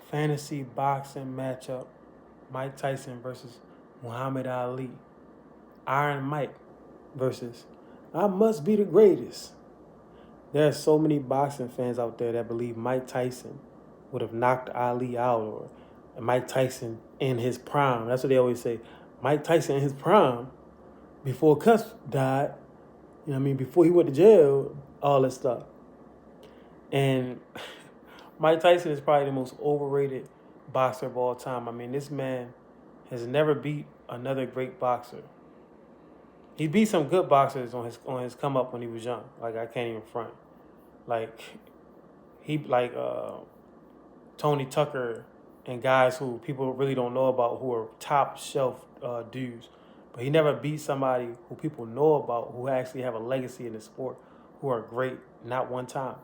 Fantasy boxing matchup: Mike Tyson versus Muhammad Ali. Iron Mike versus I must be the greatest. There are so many boxing fans out there that believe Mike Tyson would have knocked Ali out, or Mike Tyson in his prime. That's what they always say. Mike Tyson in his prime before Cuss died. You know what I mean? Before he went to jail, all that stuff. And Mike Tyson is probably the most overrated boxer of all time. I mean, this man has never beat another great boxer. He beat some good boxers on his come up when he was young. Like, I can't even front. Like he like Tony Tucker and guys who people really don't know about, who are top shelf dudes. But he never beat somebody who people know about, who actually have a legacy in the sport, who are great, not one time.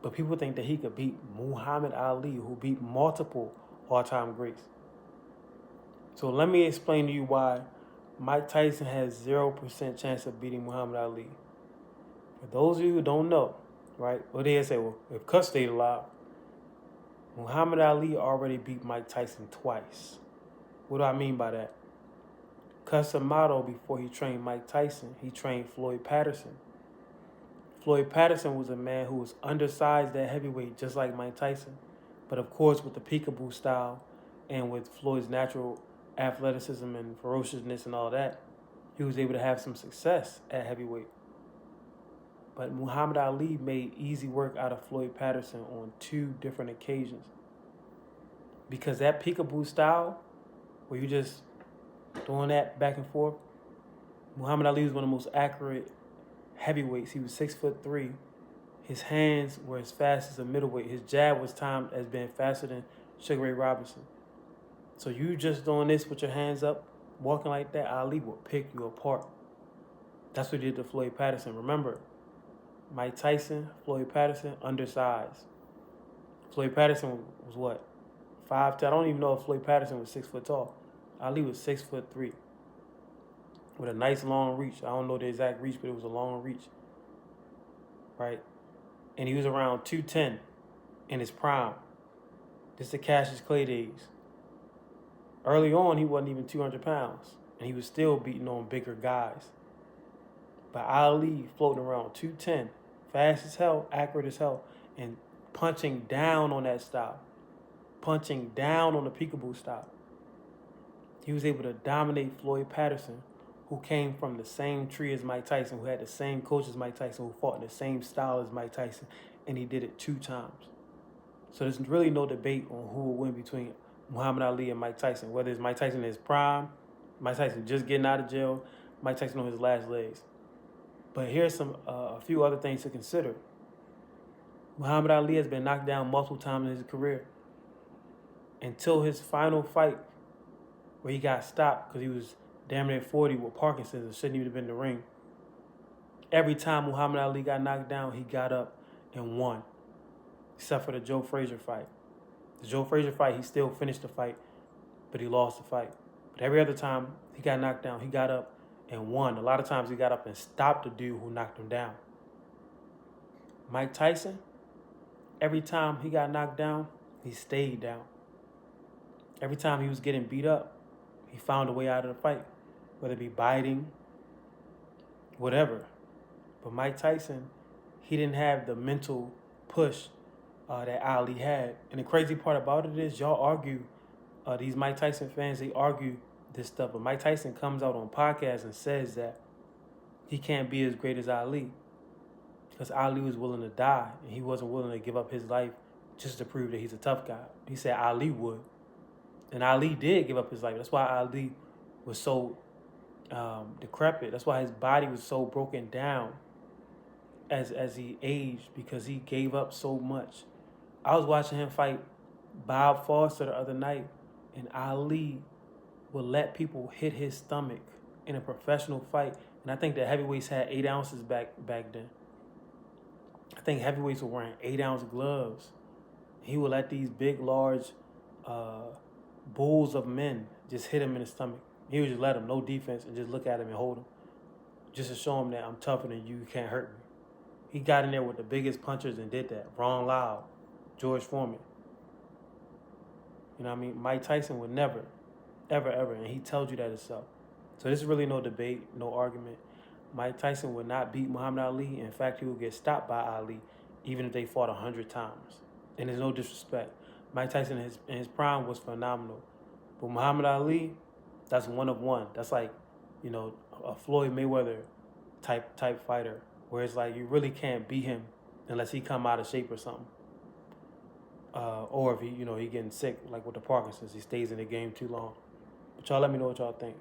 But people think that he could beat Muhammad Ali, who beat multiple all-time greats. So let me explain to you why Mike Tyson has 0% chance of beating Muhammad Ali. For those of you who don't know, right? Well, they say, well, if Cus stayed alive, Muhammad Ali already beat Mike Tyson twice. What do I mean by that? Cus Amato, before he trained Mike Tyson, he trained Floyd Patterson. Floyd Patterson was a man who was undersized at heavyweight, just like Mike Tyson. But of course, with the peekaboo style and with Floyd's natural athleticism and ferociousness and all that, he was able to have some success at heavyweight. But Muhammad Ali made easy work out of Floyd Patterson on 2 different occasions. Because that peekaboo style, where you just throwing that back and forth, Muhammad Ali was one of the most accurate heavyweights. He was 6'3". His hands were as fast as a middleweight. His jab was timed as being faster than Sugar Ray Robinson. So you just doing this with your hands up, walking like that, Ali will pick you apart. That's what he did to Floyd Patterson. Remember, Mike Tyson, Floyd Patterson, undersized. Floyd Patterson was what? 5'10". I don't even know if Floyd Patterson was 6 foot tall. Ali was 6'3", with a nice long reach. I don't know the exact reach, but it was a long reach, right? And he was around 210 in his prime. This is the Cassius Clay days. Early on, he wasn't even 200 pounds, and he was still beating on bigger guys. But Ali floating around 210, fast as hell, accurate as hell, and punching down on that style, punching down on the peekaboo style. He was able to dominate Floyd Patterson, who came from the same tree as Mike Tyson, who had the same coach as Mike Tyson, who fought in the same style as Mike Tyson, and he did it 2 times. So there's really no debate on who will win between Muhammad Ali and Mike Tyson, whether it's Mike Tyson in his prime, Mike Tyson just getting out of jail, Mike Tyson on his last legs. But here's a few other things to consider. Muhammad Ali has been knocked down multiple times in his career, until his final fight, where he got stopped because he was damn near 40 with Parkinson's and shouldn't even have been in the ring. Every time Muhammad Ali got knocked down, he got up and won, except for the Joe Frazier fight. The Joe Frazier fight, he still finished the fight, but he lost the fight. But every other time he got knocked down, he got up and won. A lot of times he got up and stopped the dude who knocked him down. Mike Tyson, every time he got knocked down, he stayed down. Every time he was getting beat up, he found a way out of the fight, whether it be biting, whatever. But Mike Tyson, he didn't have the mental push that Ali had. And the crazy part about it is, y'all argue, these Mike Tyson fans, they argue this stuff. But Mike Tyson comes out on podcasts and says that he can't be as great as Ali, because Ali was willing to die, and he wasn't willing to give up his life just to prove that he's a tough guy. He said Ali would. And Ali did give up his life. That's why Ali was so decrepit. That's why his body was so broken down as he aged, because he gave up so much. I was watching him fight Bob Foster the other night, and Ali would let people hit his stomach in a professional fight. And I think the heavyweights had 8 ounces back then. I think heavyweights were wearing 8-ounce gloves. He would let these big, large bulls of men just hit him in the stomach. He would just let him, no defense, and just look at him and hold him, just to show him that I'm tougher than you can't hurt me. He got in there with the biggest punchers and did that. Ron Lyle, George Foreman. You know what I mean? Mike Tyson would never, ever, and he tells you that himself. So this is really no debate, no argument. Mike Tyson would not beat Muhammad Ali. In fact, he would get stopped by Ali, even if they fought 100 times. And there's no disrespect. Mike Tyson in his prime was phenomenal. But Muhammad Ali, that's one of one. That's like, you know, a Floyd Mayweather type fighter, where it's like you really can't beat him unless he come out of shape or something. Or if he getting sick, like with the Parkinson's, he stays in the game too long. But y'all let me know what y'all think.